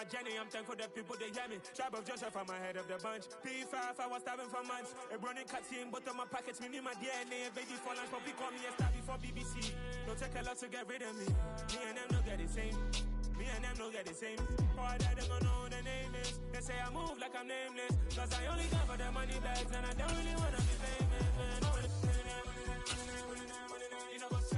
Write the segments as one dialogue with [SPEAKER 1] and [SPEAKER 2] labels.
[SPEAKER 1] my journey, I'm thankful that people, they hear me. Tribe of Joseph, I'm ahead of the bunch. P5, I was starving for months. A running cut in, but on my pockets, me need my DNA. Baby for lunch, but we call me a star before BBC. Don't take a lot to get rid of me. Me and them don't get the same. Me and them don't get the same. All that they gonna know the name is. They say I move like I'm nameless. Cause I only got for the money bags, and I don't really wanna be famous, man. You know what's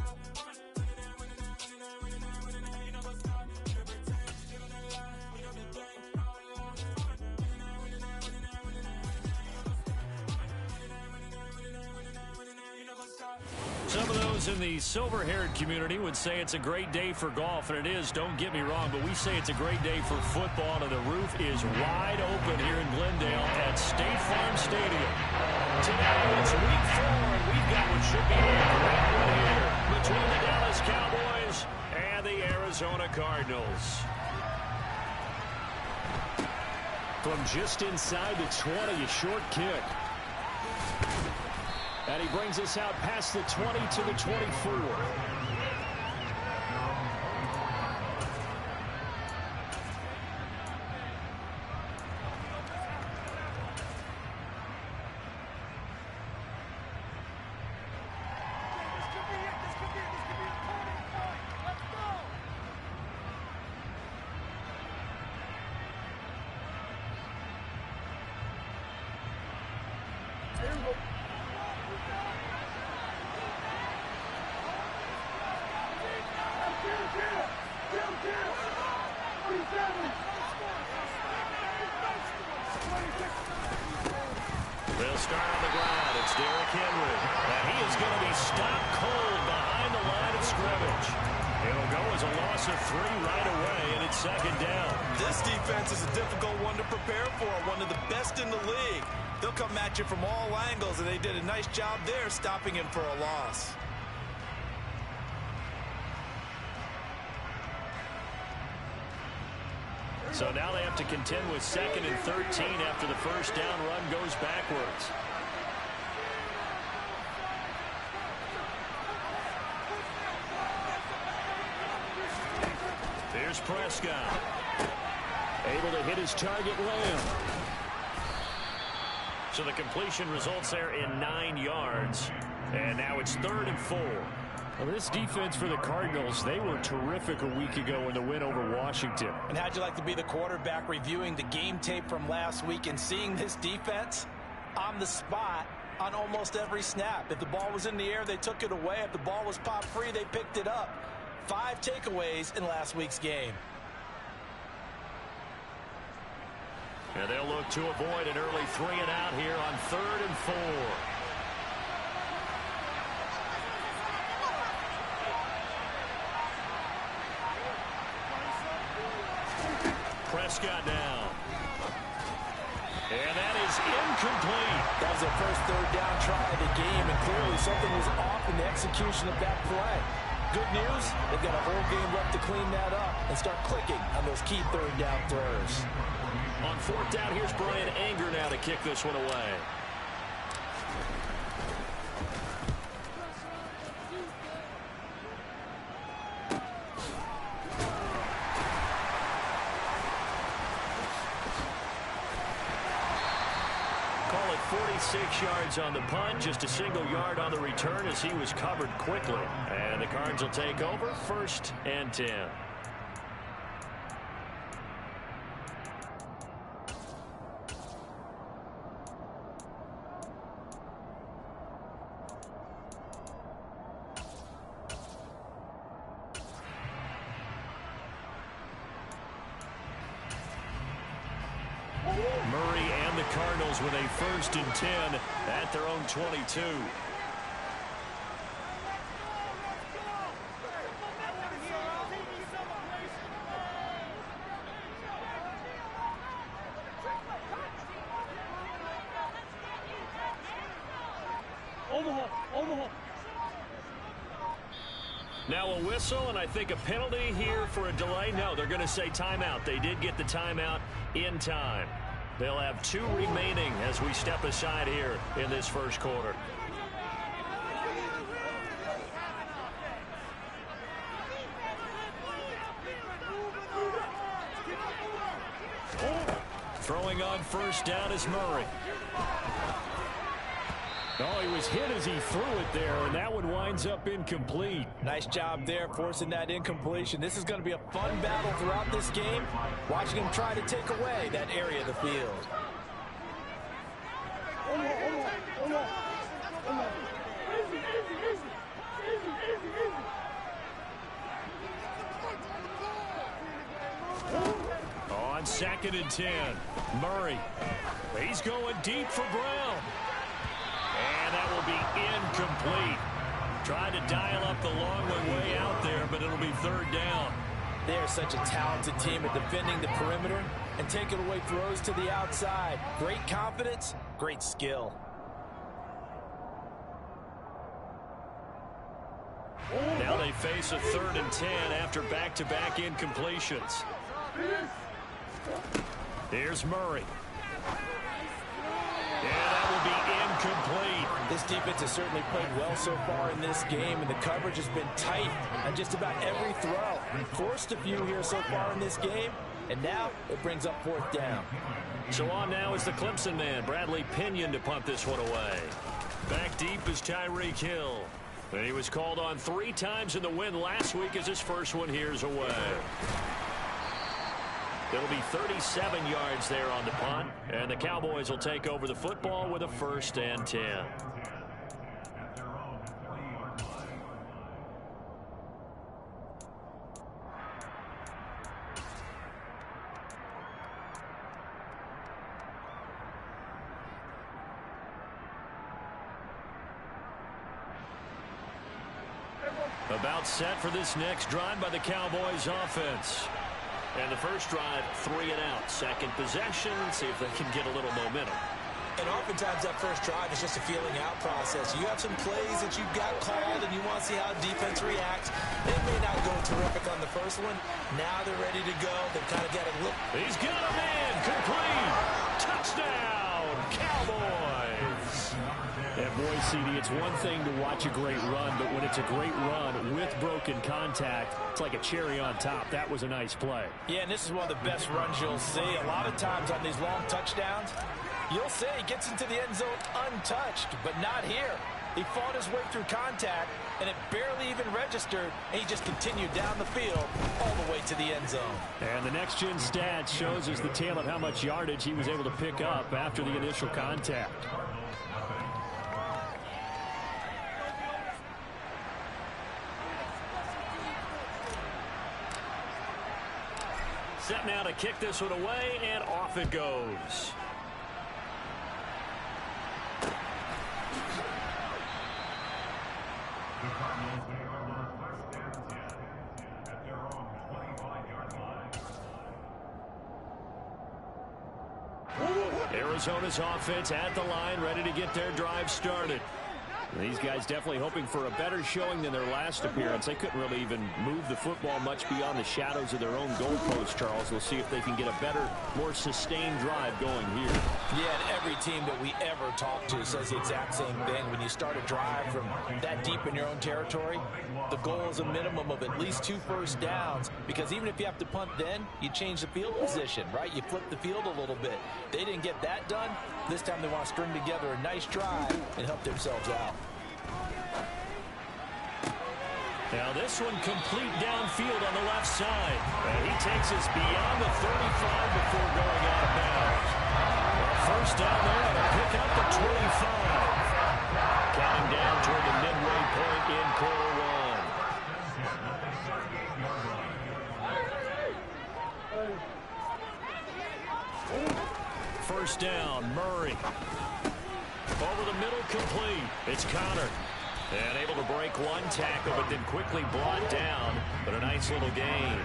[SPEAKER 1] up?
[SPEAKER 2] Some of those in the silver-haired community would say it's a great day for golf, and it is, don't get me wrong, but we say it's a great day for football, and the roof is wide open here in Glendale at State Farm Stadium. Today, it's week 4, and we've got what should be a great one here between the Dallas Cowboys and the Arizona Cardinals. From just inside the 20, a short kick. And he brings us out past the 20 to the 24. They'll start on the ground. It's Derrick Henry. And he is going to be stopped cold behind the line of scrimmage. It'll go as a loss of 3 right away, and it's second down.
[SPEAKER 3] This defense is a difficult one to prepare for, one of the best in the league. They'll come at you from all angles, and they did a nice job there stopping him for a loss.
[SPEAKER 2] So now they have to contend with 2nd and 13 after the first down run goes backwards. Here's Prescott. Able to hit his target, Lamb. So the completion results there in 9 yards. And now it's 3rd and 4.
[SPEAKER 4] Well, this defense for the Cardinals, they were terrific a week ago in the win over Washington.
[SPEAKER 3] And how'd you like to be the quarterback reviewing the game tape from last week and seeing this defense on the spot on almost every snap? If the ball was in the air, they took it away. If the ball was pop free, they picked it up. 5 takeaways in last week's game.
[SPEAKER 2] And they'll look to avoid an early 3 and out here on 3rd and 4. Prescott now. And that is incomplete.
[SPEAKER 3] That was their first 3rd down try of the game, and clearly something was off in the execution of that play. Good news, they've got a whole game left to clean that up and start clicking on those key 3rd down throws.
[SPEAKER 2] On 4th down, here's Brian Anger now to kick this one away. Call it 46 yards on the punt, just a single yard on the return as he was covered quickly. And the Cards will take over 1st and 10. Murray and the Cardinals with a 1st and 10 at their own 22. Now a whistle, and I think a penalty here for a delay. No, they're going to say timeout. They did get the timeout in time. They'll have 2 remaining as we step aside here in this first quarter. Throwing on first down is Murray.
[SPEAKER 4] Oh, he was hit as he threw it there, and that one winds up incomplete.
[SPEAKER 3] Nice job there forcing that incompletion. This is going to be a fun battle throughout this game, watching him try to take away that area of the field.
[SPEAKER 2] On 2nd and 10, Murray. He's going deep for Brown. And that will be incomplete. Tried to dial up the long way out there, but it'll be 3rd down.
[SPEAKER 3] They're such a talented team at defending the perimeter and taking away throws to the outside. Great confidence, great skill.
[SPEAKER 2] Now they face a 3rd and 10 after back-to-back incompletions. Here's Murray. And that will be incomplete.
[SPEAKER 3] This defense has certainly played well so far in this game, and the coverage has been tight on just about every throw. Forced a few here so far in this game, and now it brings up 4th down.
[SPEAKER 2] So on now is the Clemson man, Bradley Pinion, to punt this one away. Back deep is Tyreek Hill. And he was called on 3 times in the win last week as his first one here's away. It'll be 37 yards there on the punt, and the Cowboys will take over the football with a 1st and 10. About set for this next drive by the Cowboys offense. And the first drive, 3 and out. Second possession, see if they can get a little momentum.
[SPEAKER 3] And oftentimes that first drive is just a feeling out process. You have some plays that you've got called and you want to see how defense reacts. They may not go terrific on the first one. Now they're ready to go. They've kind of got to look.
[SPEAKER 2] He's got a man. Complete. Touchdown, Cowboys.
[SPEAKER 4] Yeah, boy, CD, it's one thing to watch a great run, but when it's a great run with broken contact, it's like a cherry on top. That was a nice play.
[SPEAKER 3] Yeah, and this is one of the best runs you'll see. A lot of times on these long touchdowns, you'll see he gets into the end zone untouched, but not here. He fought his way through contact, and it barely even registered, and he just continued down the field all the way to the end zone.
[SPEAKER 4] And the next-gen stats shows us the tale of how much yardage he was able to pick up after the initial contact.
[SPEAKER 2] Set now to kick this one away, and off it goes. Arizona's offense at the line, ready to get their drive started. These guys definitely hoping for a better showing than their last appearance. They couldn't really even move the football much beyond the shadows of their own goalpost, Charles. We'll see if they can get a better, more sustained drive going here.
[SPEAKER 3] Yeah, and every team that we ever talk to says the exact same thing. When you start a drive from that deep in your own territory, the goal is a minimum of at least 2 first downs, because even if you have to punt then, you change the field position, right? You flip the field a little bit. They didn't get that done. This time they want to string together a nice drive and help themselves out.
[SPEAKER 2] Now this one complete downfield on the left side. And he takes us beyond the 35 before going out of bounds. First down there to pick up the 25. Counting down toward the midway point in quarter one. First down, Murray. Over the middle, complete. It's Connor. And able to break one tackle, but then quickly brought down. But a nice little gain.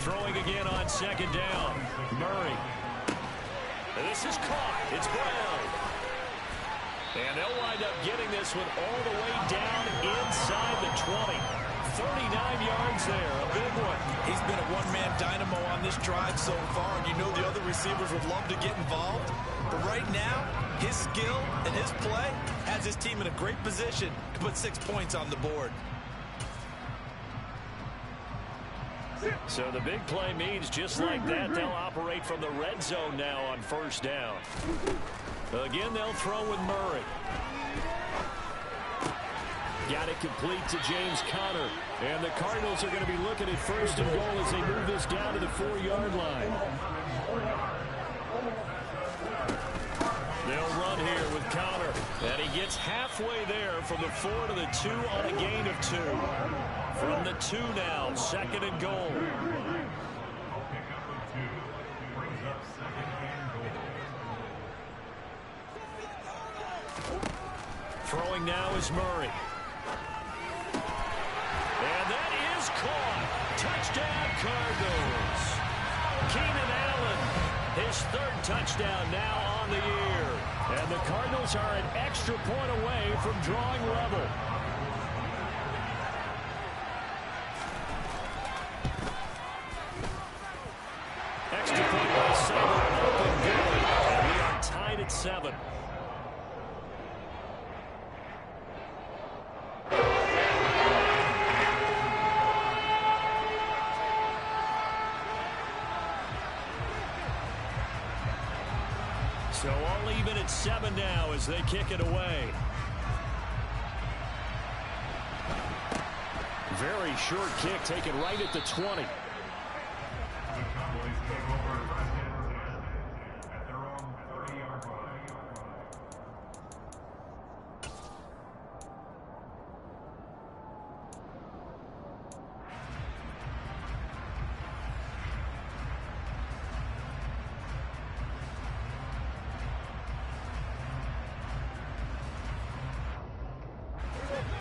[SPEAKER 2] Throwing again on second down. Murray. And this is caught. It's Brown. And they'll wind up getting this one all the way down inside the 20. 39 yards there, a big one.
[SPEAKER 3] He's been a one-man dynamo on this drive so far, and you know the other receivers would love to get involved. But right now, his skill and his play has his team in a great position to put 6 points on the board.
[SPEAKER 2] So the big play means just like that, they'll operate from the red zone now on first down. Again, they'll throw with Murray. Got it complete to James Conner. And the Cardinals are going to be looking at first and goal as they move this down to the 4-yard line. They'll run here with Conner. And he gets halfway there from the 4 to the 2 on a gain of 2. From the 2 now, second and goal. Throwing now is Murray. And that is caught. Touchdown, Cardinals. Keenan Allen, his 3rd touchdown now on the year. And the Cardinals are an extra point away from drawing level. Extra point by Saban, open good. And we are tied at 7. So all even at 7 now as they kick it away. Very short kick taken right at the 20.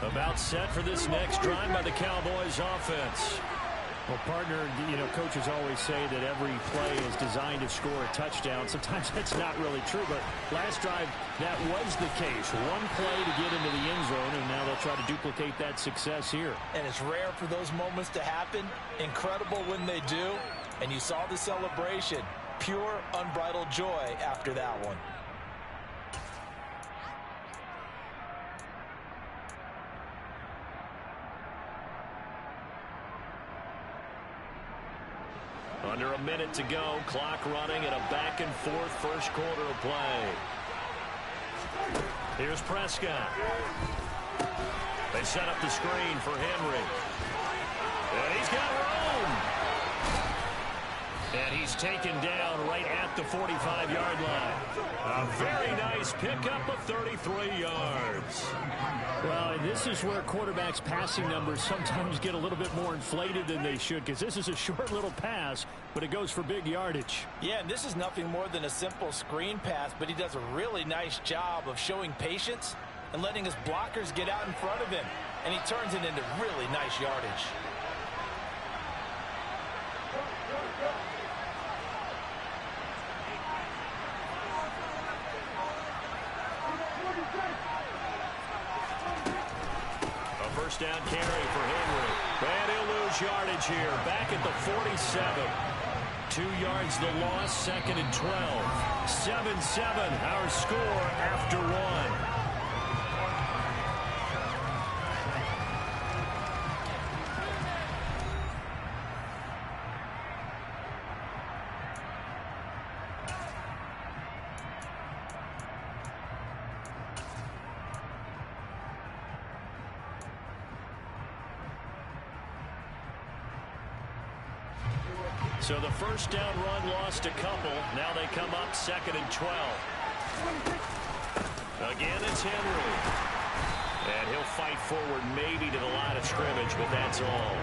[SPEAKER 2] About set for this next drive by the Cowboys offense.
[SPEAKER 4] Well, partner, coaches always say that every play is designed to score a touchdown. Sometimes that's not really true, but last drive, that was the case. One play to get into the end zone, and now they'll try to duplicate that success here.
[SPEAKER 3] And it's rare for those moments to happen. Incredible when they do. And you saw the celebration. Pure, unbridled joy after that one.
[SPEAKER 2] Under a minute to go, clock running and a back-and-forth first quarter of play. Here's Prescott. They set up the screen for Henry. And he's got room. And he's taken down right at the 45-yard line. A very nice pickup of 33 yards.
[SPEAKER 4] Well, and this is where quarterbacks' passing numbers sometimes get a little bit more inflated than they should, because this is a short little pass, but it goes for big yardage.
[SPEAKER 3] Yeah, and this is nothing more than a simple screen pass, but he does a really nice job of showing patience and letting his blockers get out in front of him, and he turns it into really nice yardage.
[SPEAKER 2] Down carry for Henry. And he'll lose yardage here. Back at the 47. 2 yards the loss, second and 12. 7-7, our score after 1. So the first down run lost a couple. Now they come up second and 12. Again, it's Henry. And he'll fight forward maybe to the line of scrimmage, but that's all.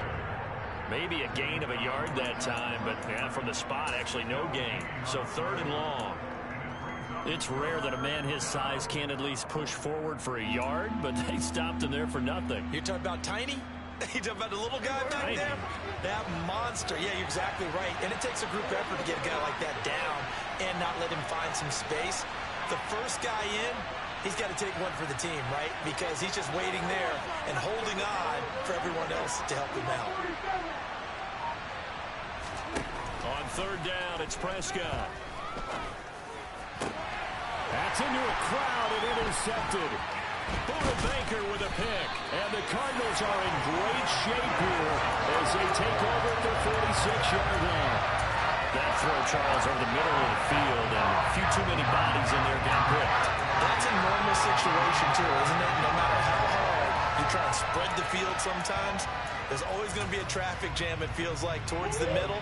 [SPEAKER 2] Maybe a gain of a yard that time, but yeah, from the spot, actually no gain. So third and long. It's rare that a man his size can't at least push forward for a yard, but they stopped him there for nothing.
[SPEAKER 3] You're talking about tiny? You're talking about the little guy back there? That monster. Yeah, you're exactly right. And it takes a group effort to get a guy like that down and not let him find some space. The first guy in, he's got to take one for the team, right? Because he's just waiting there and holding on for everyone else to help him out.
[SPEAKER 2] On third down, it's Prescott.
[SPEAKER 4] That's into a crowd and intercepted.
[SPEAKER 2] Buda Baker with a pick. And the Cardinals are in great shape here as they take over at their
[SPEAKER 4] 26-yard line.
[SPEAKER 2] That throw, Charles, over the middle of the field, and a few too many bodies in there got picked.
[SPEAKER 3] That's a normal situation, too, isn't it? No matter how hard you try and spread the field sometimes, there's always going to be a traffic jam, it feels like, towards the middle.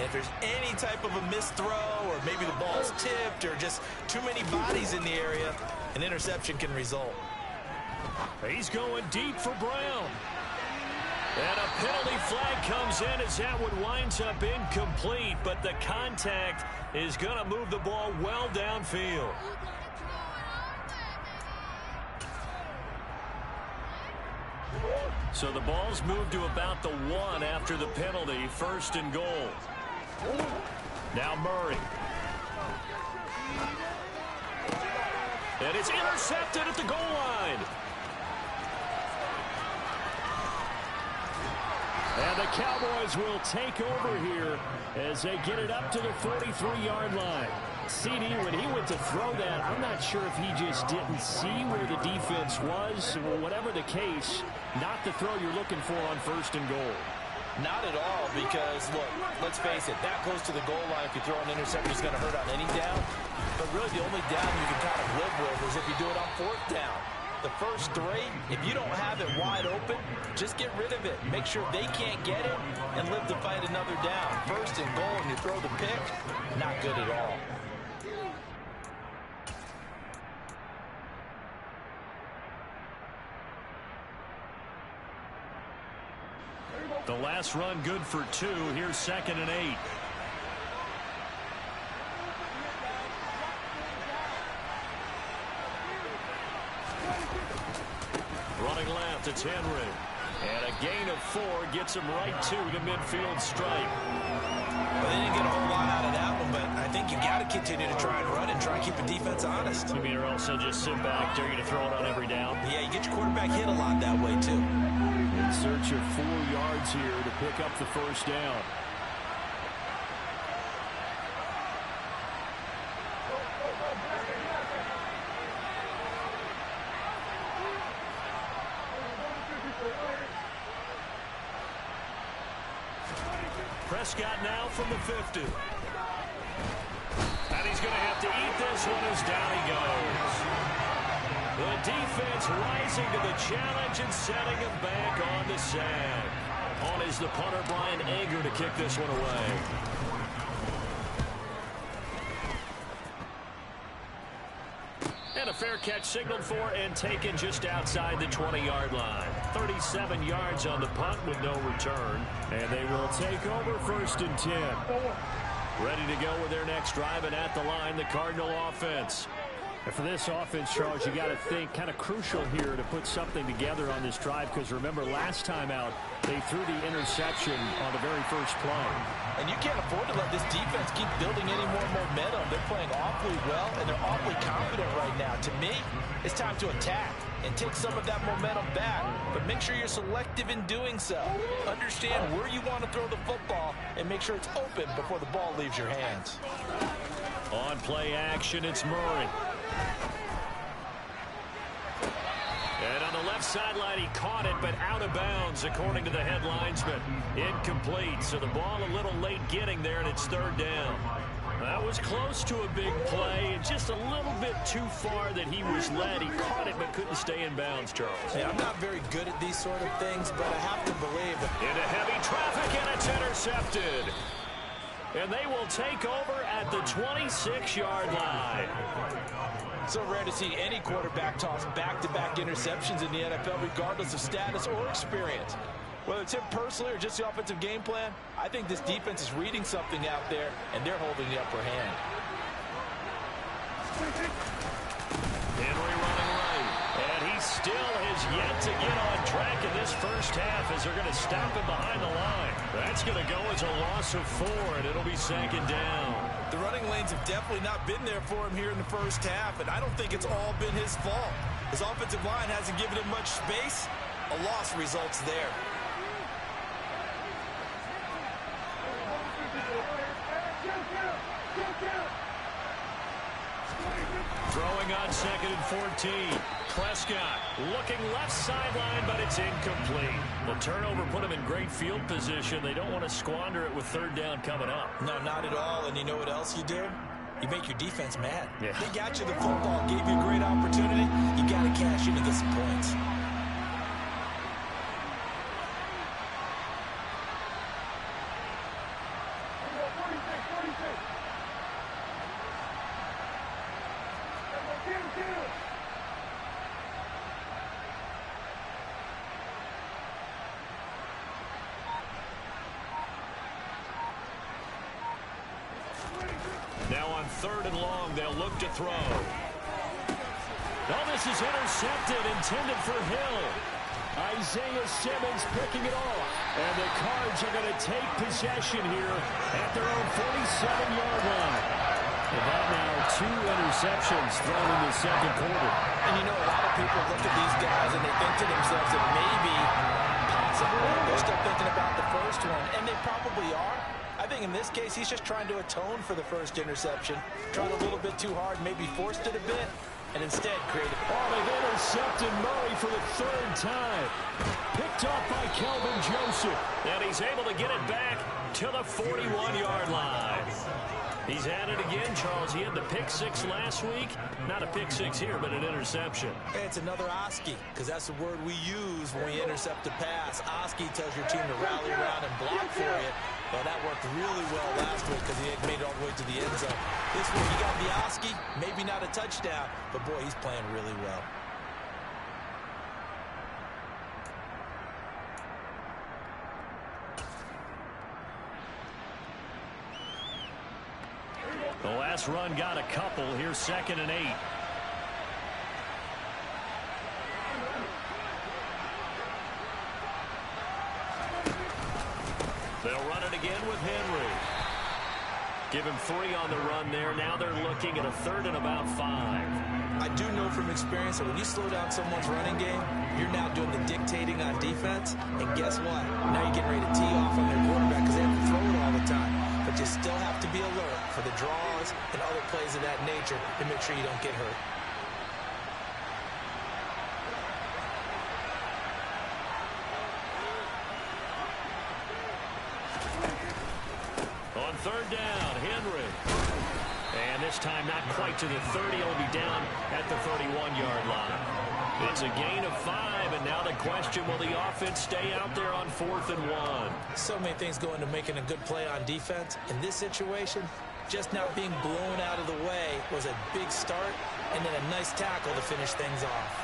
[SPEAKER 3] And if there's any type of a missed throw, or maybe the ball's tipped, or just too many bodies in the area, an interception can result.
[SPEAKER 2] He's going deep for Brown. And a penalty flag comes in as that one winds up incomplete, but the contact is going to move the ball well downfield. So the ball's moved to about the 1 after the penalty, 1st and goal. Now Murray. And it's intercepted at the goal line.
[SPEAKER 4] And the Cowboys will take over here as they get it up to the 43-yard line. CD, when he went to throw that, I'm not sure if he just didn't see where the defense was. Or whatever the case, not the throw you're looking for on 1st and goal.
[SPEAKER 3] Not at all, because, look, let's face it, that close to the goal line, if you throw an interception, it's going to hurt on any down. But really, the only down you can kind of live with is if you do it on 4th down. The first 3, if you don't have it wide open, just get rid of it. Make sure they can't get it and live to fight another down. 1st and goal, and you throw the pick, not good at all.
[SPEAKER 2] The last run good for 2. Here's 2nd and 8. Running left, it's Henry. And a gain of 4 gets him right to the midfield stripe.
[SPEAKER 3] Well, they didn't get a whole lot out of that one, but I think you got to continue to try and run and try and keep the defense honest.
[SPEAKER 2] You mean or also just sit back, dare you to throw it on every down?
[SPEAKER 3] Yeah, you get your quarterback hit a lot that way, too.
[SPEAKER 4] In search of 4 yards here to pick up the 1st down.
[SPEAKER 2] Prescott now from the 50. And he's going to have to eat this one as down he goes. The defense rising to the challenge and setting him back on the sand. On is the punter, Brian Ager, to kick this one away. And a fair catch signaled for and taken just outside the 20-yard line. 37 yards on the punt with no return. And they will take over 1st and 10. Ready to go with their next drive, and at the line, the Cardinal offense. And for this offense, Charles, you got to think kind of crucial here to put something together on this drive, because remember last time out they threw the interception on the very first play.
[SPEAKER 3] And you can't afford to let this defense keep building any more momentum. They're playing awfully well, and they're awfully confident right now. To me, it's time to attack and take some of that momentum back, but make sure you're selective in doing so. Understand where you want to throw the football and make sure it's open before the ball leaves your hands.
[SPEAKER 2] On play action, it's Murray. And on the left sideline, he caught it, but out of bounds, according to the head linesman. Incomplete, so the ball a little late getting there, and it's 3rd down. That was close to a big play, and just a little bit too far that he was led. He caught it, but couldn't stay in bounds, Charles.
[SPEAKER 3] Hey, I'm not very good at these sort of things, but I have to believe that.
[SPEAKER 2] Into heavy traffic, and it's intercepted. And they will take over at the 26-yard line.
[SPEAKER 3] So rare to see any quarterback toss back-to-back interceptions in the NFL, regardless of status or experience. Whether it's him personally or just the offensive game plan, I think this defense is reading something out there, and they're holding the upper hand.
[SPEAKER 2] Henry running right. And he still has yet to get on track in this first half as they're going to stop him behind the line. That's going to go as a loss of 4, and it'll be 2nd down.
[SPEAKER 3] The running lanes have definitely not been there for him here in the first half, and I don't think it's all been his fault. His offensive line hasn't given him much space. A loss results there.
[SPEAKER 2] Throwing on on 2nd and 14. Prescott looking left sideline, but it's incomplete. The turnover put them in great field position. They don't want to squander it with 3rd down coming up.
[SPEAKER 3] No, not at all. And you know what else you do? You make your defense mad.
[SPEAKER 2] Yeah.
[SPEAKER 3] They got you the football, gave you a great opportunity. You got to cash in to get some points.
[SPEAKER 2] Now on 3rd and long, they'll look to throw. Oh, this is intercepted, intended for Hill. Isaiah Simmons picking it off. And the Cards are going to take possession here at their own 47-yard line. And that now 2 interceptions thrown in the 2nd quarter.
[SPEAKER 3] And you know, a lot of people look at these guys and they think to themselves that maybe, possibly, they're still thinking about the first one. And they probably are. I think in this case, he's just trying to atone for the first interception. Tried a little bit too hard, maybe forced it a bit, and instead created...
[SPEAKER 2] Oh, they've intercepted Murray for the 3rd time. Picked off by Kelvin Joseph. And he's able to get it back to the 41-yard line. He's at it again, Charles. He had the pick 6 last week. Not a pick 6 here, but an interception.
[SPEAKER 3] Hey, it's another Oski, because that's the word we use when we intercept a pass. Oski tells your team to rally around and block for you. Well, that worked really well last week because he had made it all the way to the end zone. This week, he got the Oski, maybe not a touchdown, but boy, he's playing really well.
[SPEAKER 2] The last run got a couple. Here's 2nd and 8. They'll run it again with Henry. Give him 3 on the run there. Now they're looking at a 3rd and about 5.
[SPEAKER 3] I do know from experience that when you slow down someone's running game, you're now doing the dictating on defense. And guess what? Now you're getting ready to tee off on their quarterback because they have to throw it all the time. But you still have to be alert for the draws and other plays of that nature to make sure you don't get hurt.
[SPEAKER 2] On 3rd down, Henry. And this time not quite to the 30. He'll be down at the 31-yard line. It's a gain of 5, and now the question, will the offense stay out there on 4th and 1?
[SPEAKER 3] So many things go into making a good play on defense. In this situation, just not being blown out of the way was a big start, and then a nice tackle to finish things off.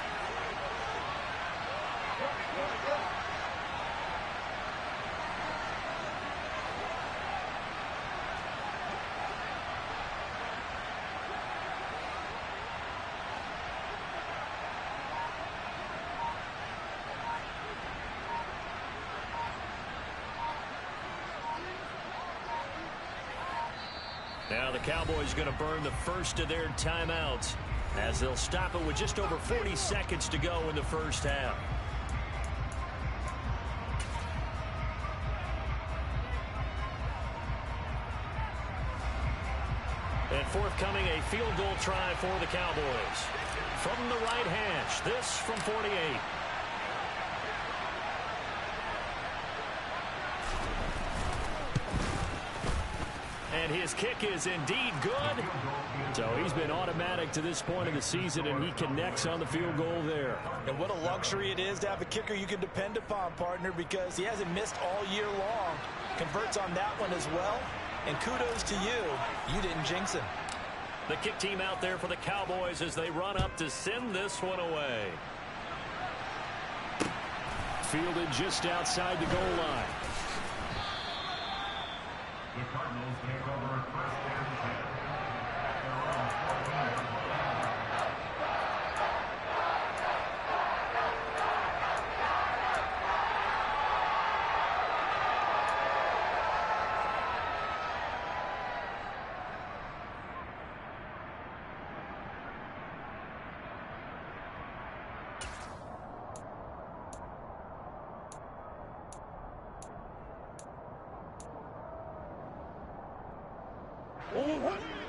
[SPEAKER 2] Now the Cowboys going to burn the first of their timeouts as they'll stop it with just over 40 seconds to go in the first half. And forthcoming, a field goal try for the Cowboys. From the right hash, this from 48. And his kick is indeed good. So he's been automatic to this point of the season, and he connects on the field goal there.
[SPEAKER 3] And what a luxury it is to have a kicker you can depend upon, partner, because he hasn't missed all year long. Converts on that one as well. And kudos to you. You didn't jinx him.
[SPEAKER 2] The kick team out there for the Cowboys as they run up to send this one away. Fielded just outside the goal line.
[SPEAKER 5] The Cardinals take over first and 10 at their own 14-yard line.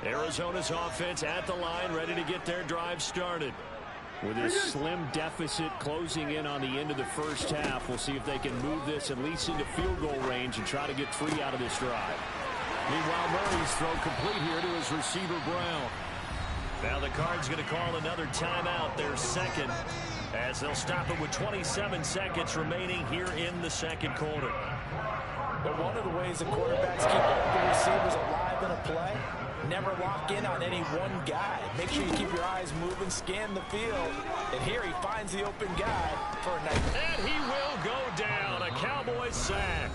[SPEAKER 2] Arizona's offense at the line, ready to get their drive started. With a slim deficit closing in on the end of the first half, we'll see if they can move this at least into field goal range and try to get 3 out of this drive. Meanwhile, Murray's throw complete here to his receiver, Brown. Now the Cards going to call another timeout, their second, as they'll stop it with 27 seconds remaining here in the second quarter.
[SPEAKER 3] But one of the ways the quarterbacks keep all the receivers alive in a play, never lock in on any one guy. Make sure you keep your eyes moving, scan the field. And here he finds the open guy for a nice.
[SPEAKER 2] And he will go down. A Cowboys sack.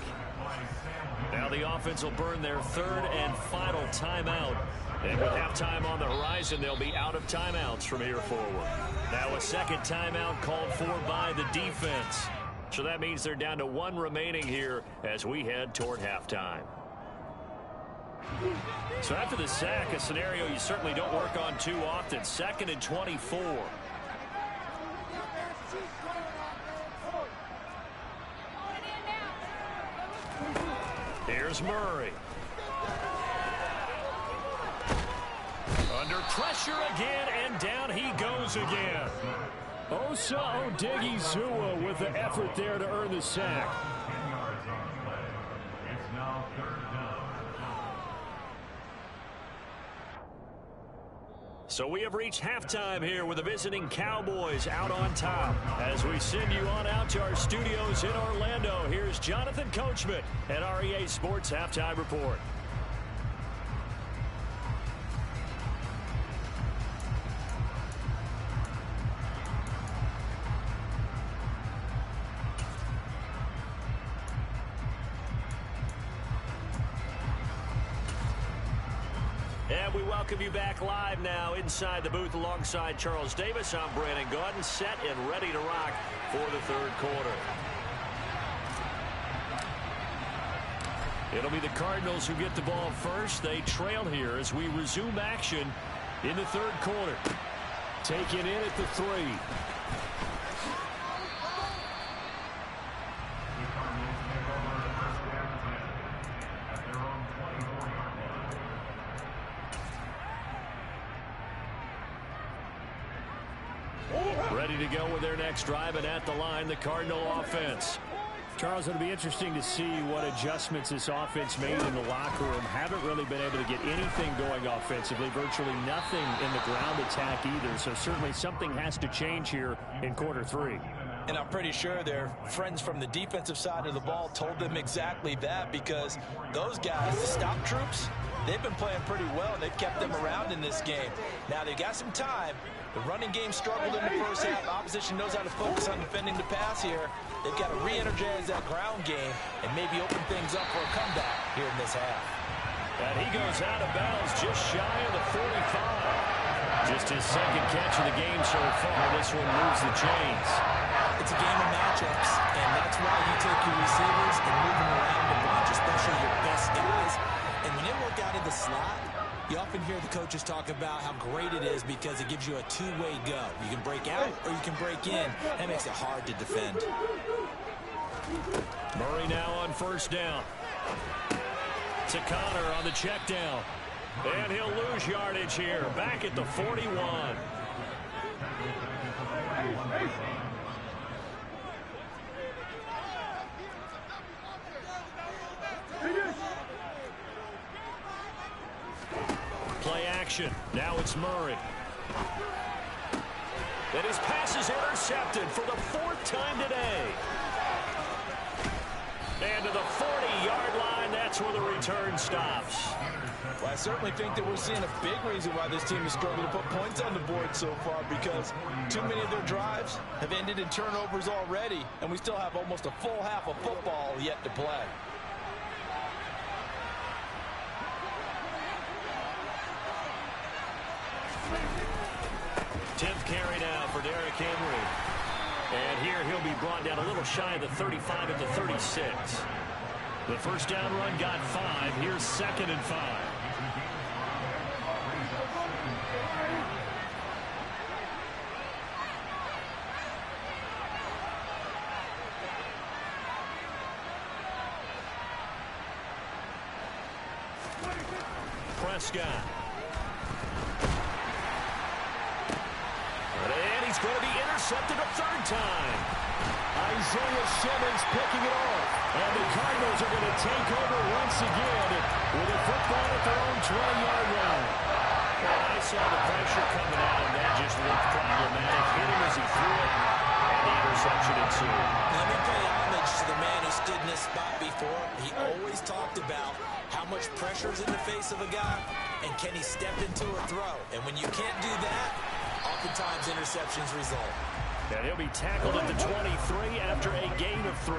[SPEAKER 2] Now the offense will burn their third and final timeout. And with halftime on the horizon, they'll be out of timeouts from here forward. Now a second timeout called for by the defense. So that means they're down to 1 remaining here as we head toward halftime. So after the sack, a scenario you certainly don't work on too often. 2nd and 24. Here's Murray. Under pressure again, and down he goes again. Osa Odigizua with the effort there to earn the sack.
[SPEAKER 5] 10 yards on the play. It's now 3rd down.
[SPEAKER 2] So we have reached halftime here with the visiting Cowboys out on top. As we send you on out to our studios in Orlando, here's Jonathan Coachman at REA Sports Halftime Report. And we welcome you back live now inside the booth alongside Charles Davis. I'm Brandon Gaudin, set and ready to rock for the third quarter. It'll be the Cardinals who get the ball first. They trail here as we resume action in the third quarter. Taken in at the 3. Ready to go with their next drive, and at the line, the Cardinal offense.
[SPEAKER 4] Charles, it'll be interesting to see what adjustments this offense made in the locker room. Haven't really been able to get anything going offensively, virtually nothing in the ground attack either. So certainly something has to change here in quarter 3.
[SPEAKER 3] And I'm pretty sure their friends from the defensive side of the ball told them exactly that, because those guys, the stop troops, they've been playing pretty well, and they've kept them around in this game. Now they've got some time. The running game struggled in the first half. Opposition knows how to focus on defending the pass here. They've got to re-energize that ground game and maybe open things up for a comeback here in this half.
[SPEAKER 2] And he goes out of bounds just shy of the 45. Just his second catch of the game so far. This one moves the chains.
[SPEAKER 3] It's a game of matchups, and that's why you take your receivers and move them around a bunch, especially your best guys. And when they work out in the slot, you often hear the coaches talk about how great it is because it gives you a two-way go. You can break out or you can break in. That makes it hard to defend.
[SPEAKER 2] Murray now on first down. To Connor on the check down. And he'll lose yardage here. Back at the 41. Play action. Now it's Murray. And his pass is intercepted for the 4th time today. And to the 40-yard line, that's where the return stops.
[SPEAKER 3] Well, I certainly think that we're seeing a big reason why this team is struggling to put points on the board so far, because too many of their drives have ended in turnovers already, and we still have almost a full half of football yet to play.
[SPEAKER 2] Tenth carry now for Derrick Henry. And here he'll be brought down a little shy of the 35 at the 36. The first down run got 5. Here's 2nd and 5. Prescott. And he's going to be intercepted a third time.
[SPEAKER 4] Isaiah Simmons picking it off.
[SPEAKER 2] And the Cardinals are going to take over once again with a football at their own 20-yard line. Well, I saw the pressure coming out, and that just looked problematic. Hit him as he threw it, and the interception ensued.
[SPEAKER 3] Let me pay homage to the man who stood in this spot before. He always talked about how much pressure is in the face of a guy, and can he step into a throw. And when you can't do that, oftentimes interceptions result.
[SPEAKER 2] And he'll be tackled at the 23 after a gain of 3.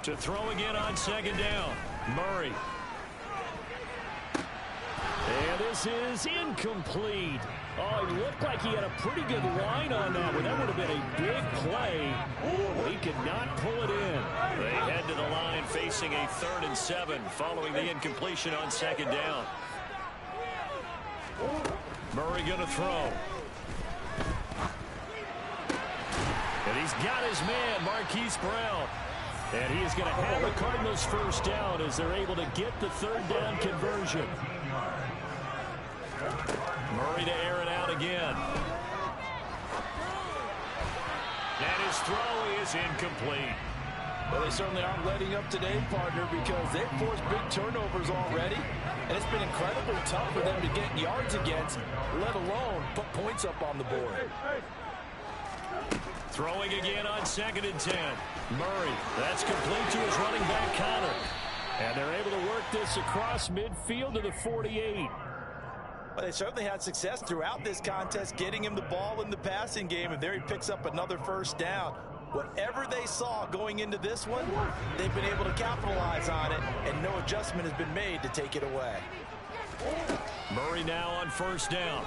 [SPEAKER 2] To throw again on second down, Murray. And this is incomplete. Oh, it looked like he had a pretty good line on that one. That would have been a big play. He could not pull it in. They head to the line facing a 3rd and 7 following the incompletion on second down. Murray going to throw. And he's got his man, Marquise Brown. And he is going to have the Cardinals first down as they're able to get the 3rd down conversion. Murray to air it out again. And his throw is incomplete.
[SPEAKER 3] Well, they certainly aren't letting up today, partner, because they've forced big turnovers already. And it's been incredibly tough for them to get yards against, let alone put points up on the board.
[SPEAKER 2] Throwing again on 2nd and 10. Murray, that's complete to his running back, Connor. And they're able to work this across midfield to the 48.
[SPEAKER 3] Well, they certainly had success throughout this contest, getting him the ball in the passing game, and there he picks up another first down. Whatever they saw going into this one, they've been able to capitalize on it, and no adjustment has been made to take it away.
[SPEAKER 2] Murray now on first down.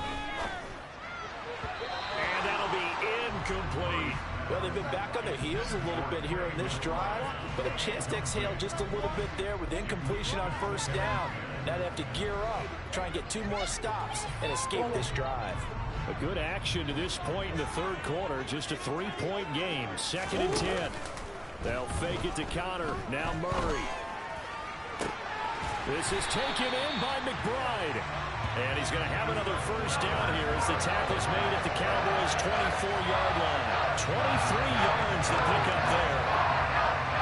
[SPEAKER 2] And that'll be incomplete.
[SPEAKER 3] Well, they've been back on their heels a little bit here in this drive, but a chance to exhale just a little bit there with incompletion on first down. Now they have to gear up, try and get 2 more stops, and escape this drive.
[SPEAKER 2] A good action to this point in the 3rd quarter. Just a 3-point game. 2nd and 10. They'll fake it to Connor. Now Murray. This is taken in by McBride. And he's going to have another first down here as the tackle's made at the Cowboys' 24-yard line. 23 yards to pick up there.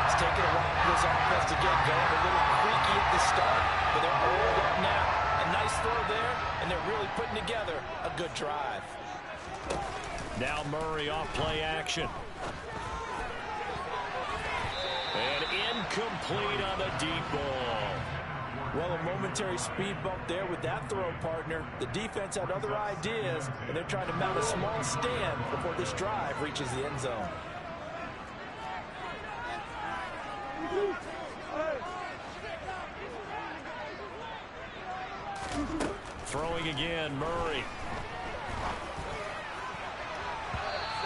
[SPEAKER 3] It's taken a while for this offense to get going. A little creaky at the start, but they're all up now. A nice throw there, and they're really putting together a good drive.
[SPEAKER 2] Now Murray off play action. And incomplete on the deep ball.
[SPEAKER 3] Well, a momentary speed bump there with that throw, partner. The defense had other ideas, and they're trying to mount a small stand before this drive reaches the end zone.
[SPEAKER 2] Throwing again, Murray.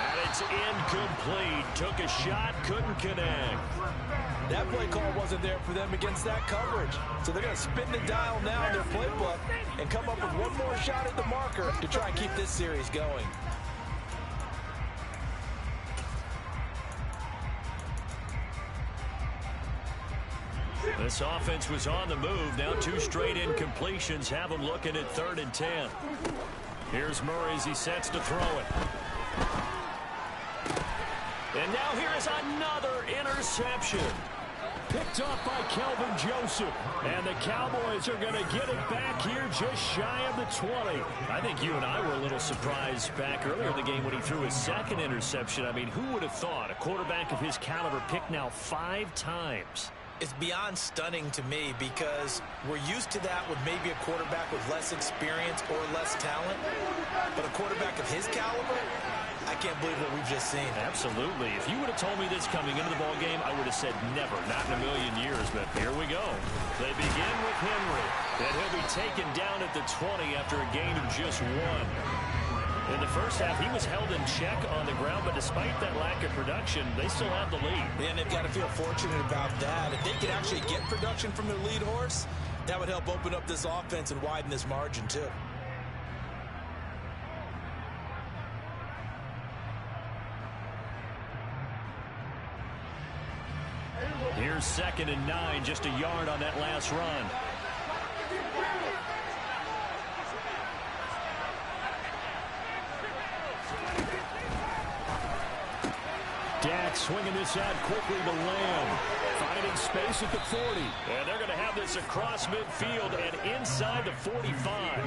[SPEAKER 2] And it's incomplete. Took a shot, couldn't connect.
[SPEAKER 3] That play call wasn't there for them against that coverage. So they're going to spin the dial now in their playbook and come up with one more shot at the marker to try and keep this series going.
[SPEAKER 2] This offense was on the move. Now 2 straight incompletions have them looking at 3rd and 10. Here's Murray as he sets to throw it. And now here is another interception. Picked off by Kelvin Joseph. And the Cowboys are going to get it back here just shy of the 20. I think you and I were a little surprised back earlier in the game when he threw his 2nd interception. I mean, who would have thought a quarterback of his caliber picked now 5 times?
[SPEAKER 3] It's beyond stunning to me because we're used to that with maybe a quarterback with less experience or less talent. But a quarterback of his caliber, I can't believe what we've just seen.
[SPEAKER 2] Absolutely. If you would have told me this coming into the ball game, I would have said never, not in a million years. But here we go. They begin with Henry. Then he'll be taken down at the 20 after a gain of just 1. In the first half, he was held in check on the ground, but despite that lack of production, they still have the lead.
[SPEAKER 3] And they've got to feel fortunate about that. If they could actually get production from their lead horse, that would help open up this offense and widen this margin, too.
[SPEAKER 2] Here's 2nd and 9, just a yard on that last run.
[SPEAKER 4] Dak swinging this out quickly to Lamb. Finding space at the 40.
[SPEAKER 2] And they're going to have this across midfield and inside the 45.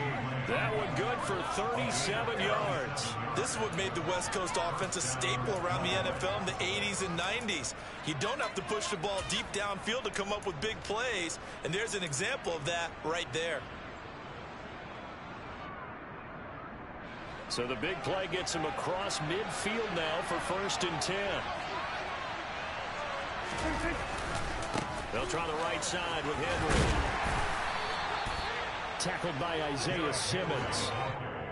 [SPEAKER 2] That one good for 37 yards.
[SPEAKER 3] This is what made the West Coast offense a staple around the NFL in the 80s and 90s. You don't have to push the ball deep downfield to come up with big plays. And there's an example of that right there.
[SPEAKER 2] So the big play gets him across midfield now for 1st and 10. They'll try the right side with Henry.
[SPEAKER 4] Tackled by Isaiah Simmons.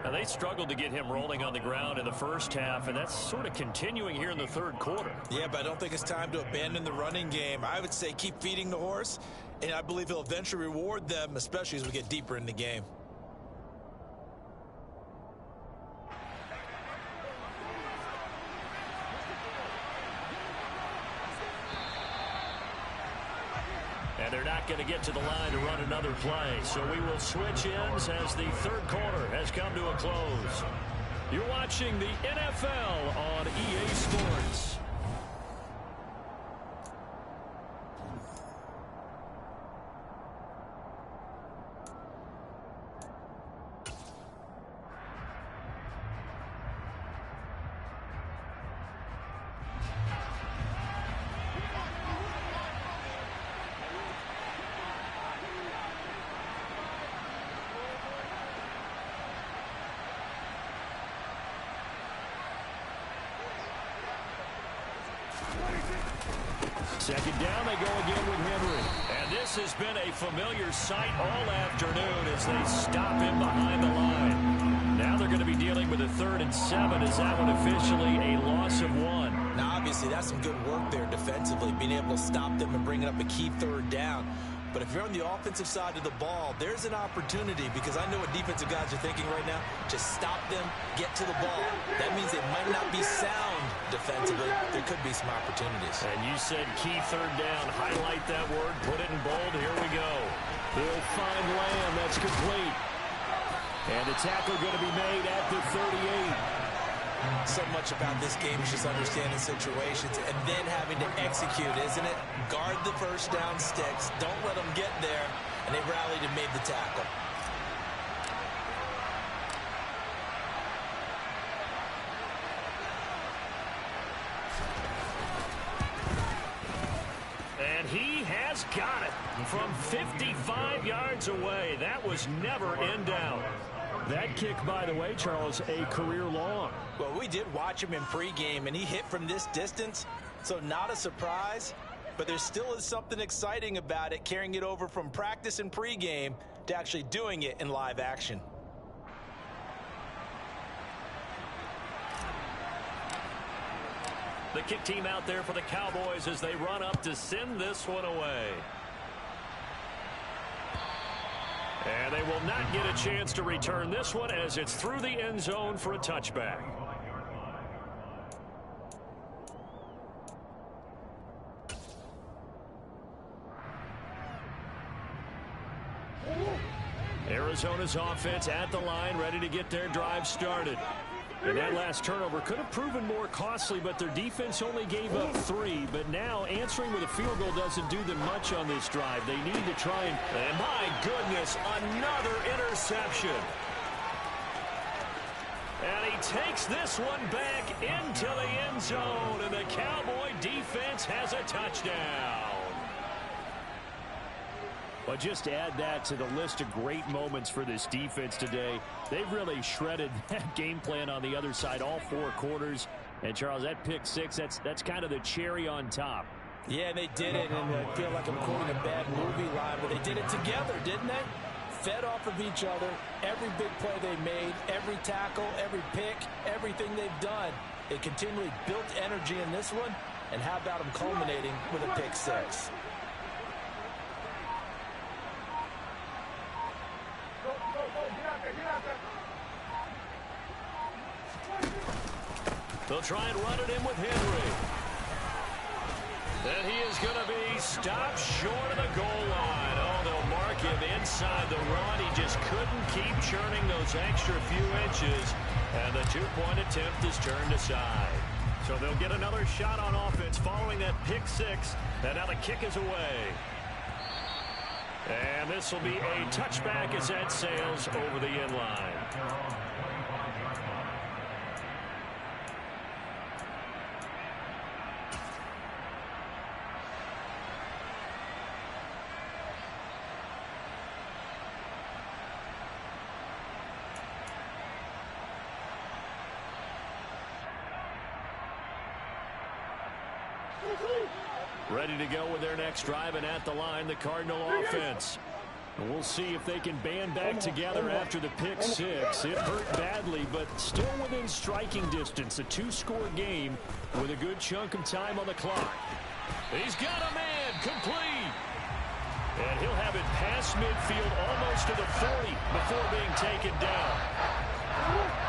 [SPEAKER 2] Now they struggled to get him rolling on the ground in the first half, and that's sort of continuing here in the 3rd quarter.
[SPEAKER 3] Yeah, but I don't think it's time to abandon the running game. I would say keep feeding the horse, and I believe he'll eventually reward them, especially as we get deeper in the game.
[SPEAKER 2] And they're not going to get to the line to run another play. So we will switch ends as the 3rd quarter has come to a close. You're watching the NFL on EA Sports.
[SPEAKER 4] Second down, they go again with Henry.
[SPEAKER 2] And this has been a familiar sight all afternoon as they stop him behind the line. Now they're going to be dealing with a 3rd and 7. Is that one officially a loss of 1?
[SPEAKER 3] Now, obviously, that's some good work there defensively, being able to stop them and bringing up a key 3rd down. But if you're on the offensive side of the ball, there's an opportunity, because I know what defensive guys are thinking right now. Just stop them, get to the ball. That means they might not be sound defensively. There could be some opportunities.
[SPEAKER 2] And you said key 3rd down. Highlight that word. Put it in bold. Here we go.
[SPEAKER 4] They'll find Lamb. That's complete. And the tackle going to be made at the 38.
[SPEAKER 3] So much about this game is just understanding situations and then having to execute, isn't it? Guard the 1st down sticks. Don't let them get there. And they rallied and made the tackle.
[SPEAKER 2] And he has got it from 55 yards away. That was never in doubt.
[SPEAKER 4] That kick, by the way, Charles, a career long.
[SPEAKER 3] Well, we did watch him in pregame, and he hit from this distance, so not a surprise. But there still is something exciting about it, carrying it over from practice and pregame to actually doing it in live action.
[SPEAKER 2] The kick team out there for the Cowboys as they run up to send this one away. And they will not get a chance to return this one as it's through the end zone for a touchback. Arizona's offense at the line, ready to get their drive started. And that last turnover could have proven more costly, but their defense only gave up 3. But now answering with a field goal doesn't do them much on this drive. They need to try and my goodness, another interception. And he takes this one back into the end zone, and the Cowboy defense has a touchdown.
[SPEAKER 4] Well, just add that to the list of great moments for this defense today. They've really shredded that game plan on the other side all 4 quarters. And, Charles, that pick 6, that's kind of the cherry on top.
[SPEAKER 3] Yeah, they did it, and I feel like I'm quoting a bad movie line, but they did it together, didn't they? Fed off of each other, every big play they made, every tackle, every pick, everything they've done. They continually built energy in this one, and how about them culminating with a pick 6?
[SPEAKER 2] They'll try and run it in with Henry. And he is going to be stopped short of the goal line. Oh, they'll mark him inside the run. He just couldn't keep churning those extra few inches. And the two-point attempt is turned aside. So they'll get another shot on offense following that pick six. And now the kick is away. And this will be a touchback as that sails over the end line. Ready to go with their next drive, and at the line, the Cardinal offense. And we'll see if they can band back together after the pick six. It hurt badly, but still within striking distance. A two-score game with a good chunk of time on the clock. He's got a man, complete. And he'll have it past midfield, almost to the 40 before being taken down.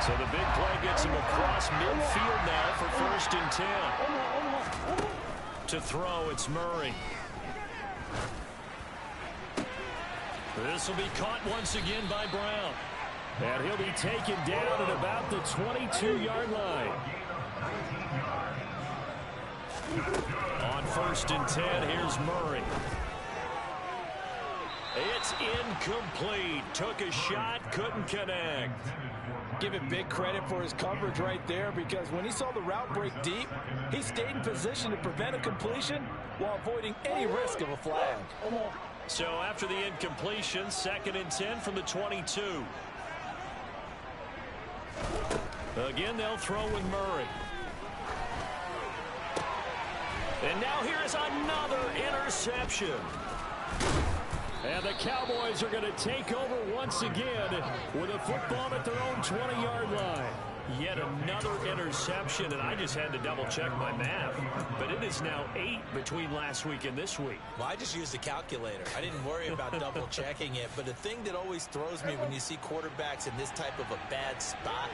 [SPEAKER 2] So the big play gets him across midfield now for 1st and 10. To throw, it's Murray. This will be caught once again by Brown. And he'll be taken down at about the 22-yard line. On 1st and 10, here's Murray. It's incomplete. Took a shot, couldn't connect.
[SPEAKER 3] Give him big credit for his coverage right there, because when he saw the route break deep, he stayed in position to prevent a completion while avoiding any risk of a flag.
[SPEAKER 2] So after the incompletion, 2nd and 10 from the 22. Again, they'll throw with Murray. And now here's another interception. And the Cowboys are going to take over once again with a football at their own 20-yard line. Yet another interception, and I just had to double-check my math. But it is now 8 between last week and this week.
[SPEAKER 3] Well, I just used a calculator. I didn't worry about double-checking it. But the thing that always throws me when you see quarterbacks in this type of a bad spot,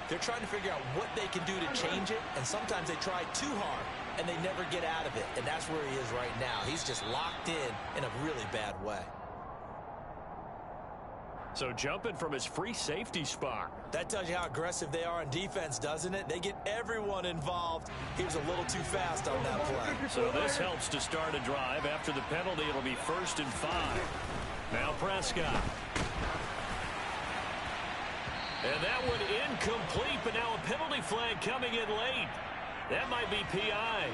[SPEAKER 3] they're trying to figure out what they can do to change it, and sometimes they try too hard, and they never get out of it. And that's where he is right now. He's just locked in a really bad way.
[SPEAKER 2] So jumping from his free safety spot.
[SPEAKER 3] That tells you how aggressive they are on defense, doesn't it? They get everyone involved. He was a little too fast on that play.
[SPEAKER 2] So this helps to start a drive. After the penalty, it'll be 1st and 5. Now Prescott. And that one incomplete, but now a penalty flag coming in late. That might be PI.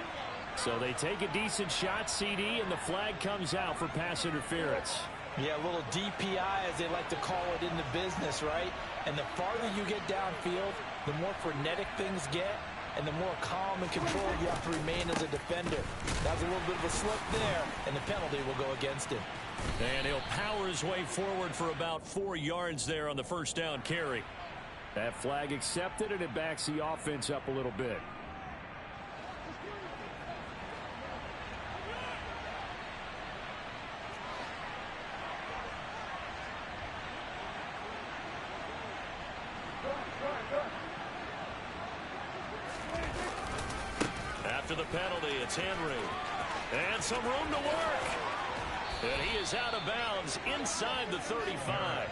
[SPEAKER 2] So they take a decent shot, CD, and the flag comes out for pass interference.
[SPEAKER 3] Yeah, a little DPI, as they like to call it in the business, right? And the farther you get downfield, the more frenetic things get, and the more calm and controlled you have to remain as a defender. That's a little bit of a slip there, and the penalty will go against him.
[SPEAKER 2] And he'll power his way forward for about 4 yards there on the 1st down carry. That flag accepted, and it backs the offense up a little bit. After the penalty, it's Henry. And some room to work. And he is out of bounds inside the 35.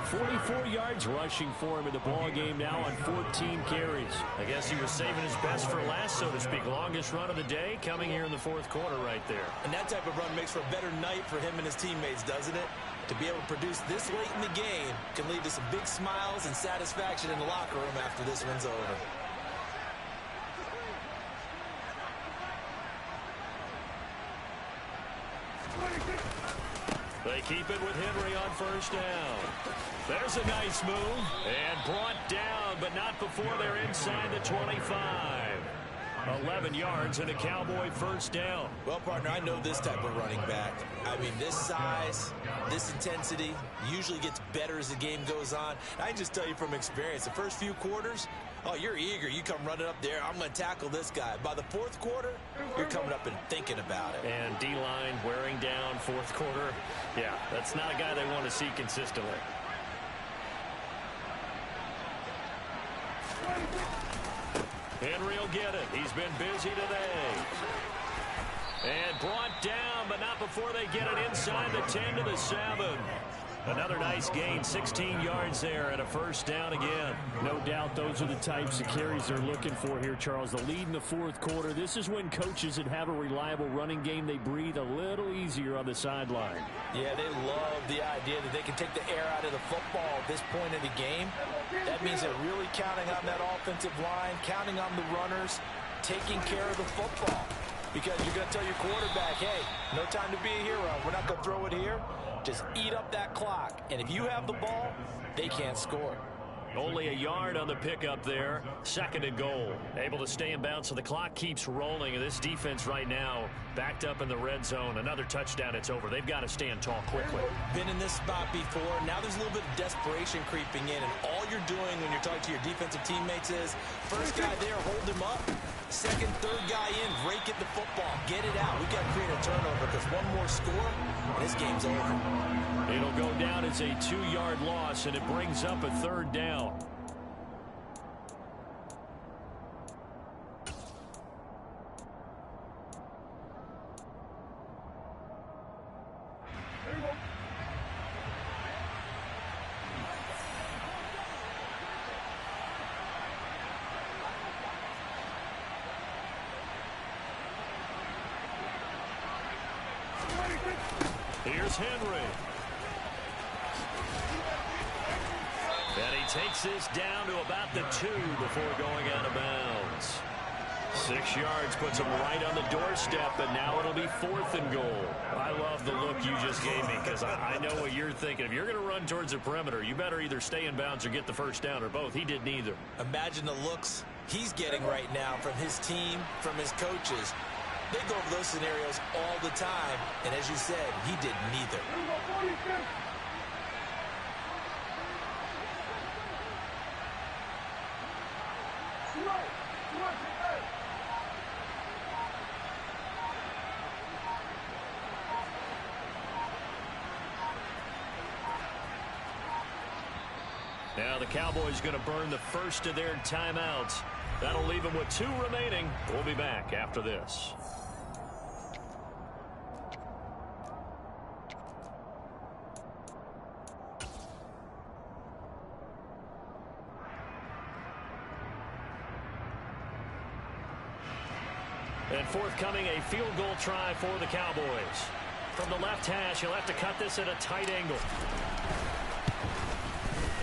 [SPEAKER 2] 44 yards rushing for him in the ball game now on 14 carries. I guess he was saving his best for last, so to speak. Longest run of the day coming here in the 4th quarter right there.
[SPEAKER 3] And that type of run makes for a better night for him and his teammates, doesn't it? To be able to produce this late in the game can lead to some big smiles and satisfaction in the locker room after this one's over.
[SPEAKER 2] They keep it with Henry on 1st down. There's a nice move. And brought down, but not before they're inside the 25. 11 yards and a Cowboy 1st down.
[SPEAKER 3] Well, partner, I know this type of running back. I mean, this size, this intensity usually gets better as the game goes on. I can just tell you from experience, the first few quarters, oh, you're eager. You come running up there. I'm going to tackle this guy. By the 4th quarter, you're coming up and thinking about it.
[SPEAKER 2] And D-line wearing down 4th quarter. Yeah, that's not a guy they want to see consistently. Henry will get it. He's been busy today. And brought down, but not before they get it inside the 10 to the 7. Another nice gain, 16 yards there and a first down again.
[SPEAKER 4] No doubt those are the types of carries they're looking for here, Charles. The lead in the fourth quarter. This is when coaches that have a reliable running game, they breathe a little easier on the sideline.
[SPEAKER 3] Yeah, they love the idea that they can take the air out of the football at this point in the game. That means they're really counting on that offensive line, counting on the runners, taking care of the football. Because you're going to tell your quarterback, hey, no time to be a hero. We're not going to throw it here. Just eat up that clock. And if you have the ball, they can't score.
[SPEAKER 2] Only a yard on the pickup there. Second and goal. Able to stay in bounds, so the clock keeps rolling. And this defense right now backed up in the red zone. Another touchdown, it's over. They've got to stand tall quickly.
[SPEAKER 3] Been in this spot before. Now there's a little bit of desperation creeping in. And all you're doing when you're talking to your defensive teammates is, first guy there, hold him up. Second, third guy in, rake at the football. Get it out. We've got to create a turnover because one more score, and this game's over.
[SPEAKER 2] It'll go down as a 2-yard loss, and it brings up a third down. Here's Henry. And he takes this down to about the 2 before going out of bounds. 6 yards puts him right on the doorstep, and now it'll be 4th and goal. I love the look you just gave me because I know what you're thinking. If you're going to run towards the perimeter, you better either stay in bounds or get the first down, or both. He did neither.
[SPEAKER 3] Imagine the looks he's getting right now from his team, from his coaches. They go over those scenarios all the time, and as you said, he did neither.
[SPEAKER 2] Now the Cowboys going to burn the first of their timeouts. That'll leave them with 2 remaining. We'll be back after this. And forthcoming, a field goal try for the Cowboys. From the left hash, he'll have to cut this at a tight angle.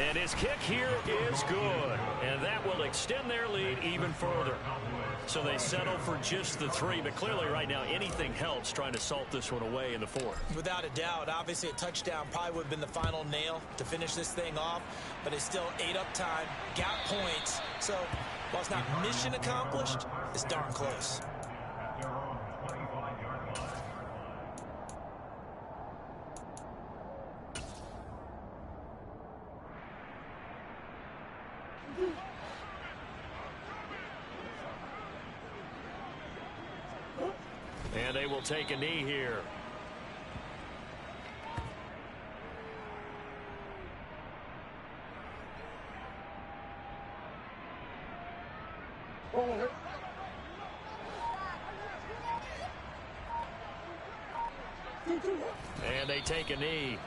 [SPEAKER 2] And his kick here is good. And that will extend their lead even further. So they settle for just the 3. But clearly right now, anything helps trying to salt this one away in the 4th.
[SPEAKER 3] Without a doubt, obviously a touchdown probably would have been the final nail to finish this thing off. But it's still ate up time, got points. So while it's not mission accomplished, it's darn close.
[SPEAKER 2] And they will take a knee here. And they take a knee.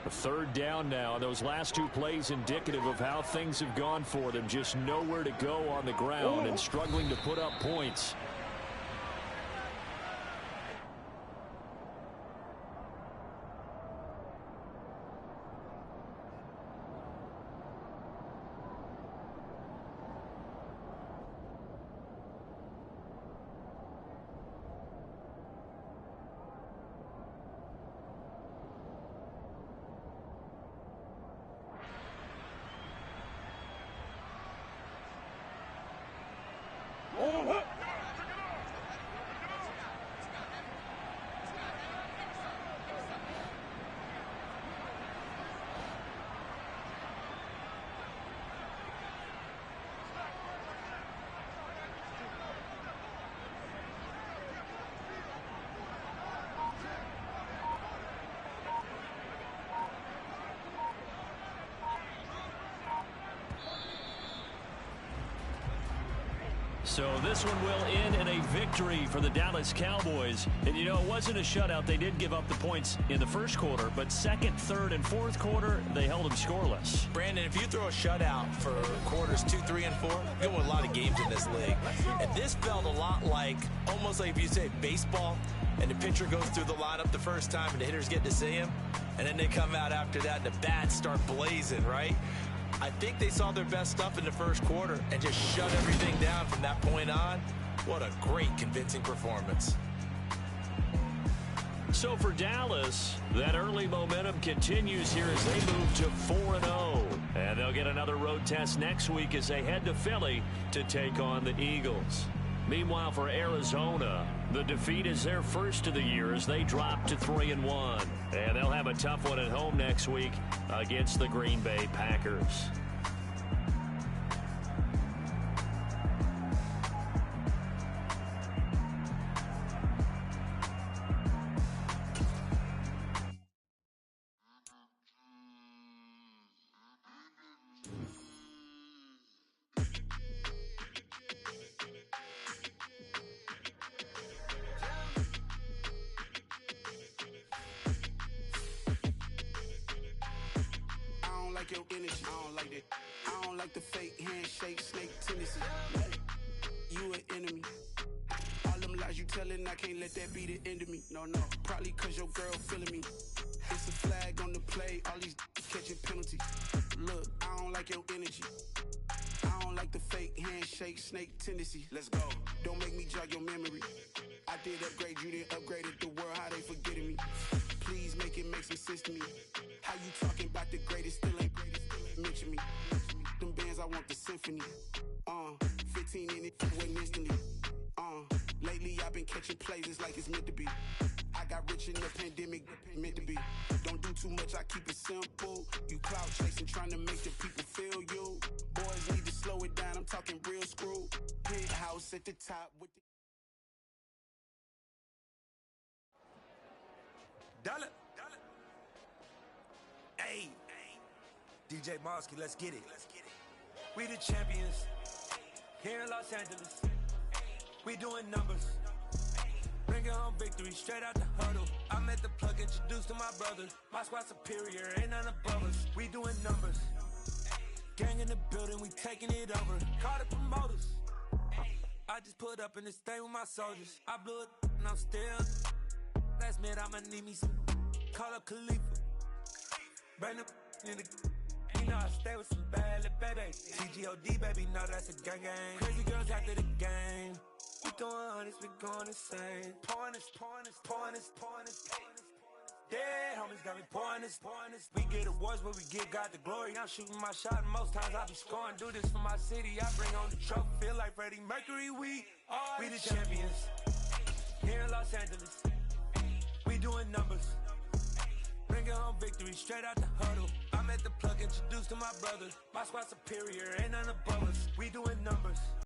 [SPEAKER 2] A 3rd down now. Those last 2 plays indicative of how things have gone for them. Just nowhere to go on the ground and struggling to put up points. So this one will end in a victory for the Dallas Cowboys. And, it wasn't a shutout. They did give up the points in the first quarter, but second, third, and fourth quarter, they held them scoreless.
[SPEAKER 3] Brandon, if you throw a shutout for quarters 2, 3, and 4, you go with a lot of games in this league. And this felt a lot like, almost like if you say baseball, and the pitcher goes through the lineup the first time and the hitters get to see him, and then they come out after that and the bats start blazing, right? I think they saw their best stuff in the first quarter and just shut everything down from that point on. What a great, convincing performance.
[SPEAKER 2] So for Dallas, that early momentum continues here as they move to 4-0. And they'll get another road test next week as they head to Philly to take on the Eagles. Meanwhile, for Arizona, the defeat is their first of the year as they drop to 3-1. And they'll have a tough one at home next week against the Green Bay Packers.
[SPEAKER 6] Your energy, I don't like that. I don't like the fake handshake, snake tendency. You an enemy. All them lies you telling, I can't let that be the end of me. No, probably cause your girl feeling me. It's a flag on the play, all these catching penalties. Look, I don't like your energy. I don't like the fake handshake, snake tendency. Let's go. Don't make me jog your memory. I did upgrade, you didn't upgrade it. The world, how they forgetting me. Please make it make some sense to me. How you talking about the greatest, still ain't mention me. Them bands, I want the symphony. 15 in it, went instantly. Lately I've been catching plays, it's like it's meant to be. I got rich in the pandemic, meant to be. Don't do too much, I keep it simple. You clout chasing, trying to make the people feel you. Boys need to slow it down, I'm talking real screw. Penthouse at the top with the...
[SPEAKER 1] Dollar. Hey, DJ Mosky, let's get it. We the champions here in Los Angeles. We doing numbers. Bringing home victory straight out the huddle. I'm at the plug, introduced to my brothers. My squad superior, ain't none above us. We doing numbers. Gang in the building, we taking it over. Call the promoters. I just put up in this thing with my soldiers. I blew it and I'm still. Last minute I'ma need me some. Call up Khalifa. Bring up in the. You know I stay with some bad little baby. TGOD baby, know that's a gang gang. Crazy girls after the game. We doing honest, we going insane. Pouring this. Dead homies got me pouring this. We get awards, but we give God the glory. I'm shooting my shot, and most times I be scoring. Do this for my city, I bring on the trophy. Feel like Freddie Mercury, we the champions here in Los Angeles. We doing numbers. Bringing home victory straight out the huddle. I'm at the plug, introduced to my brothers. My squad superior, ain't none above us. We doing numbers.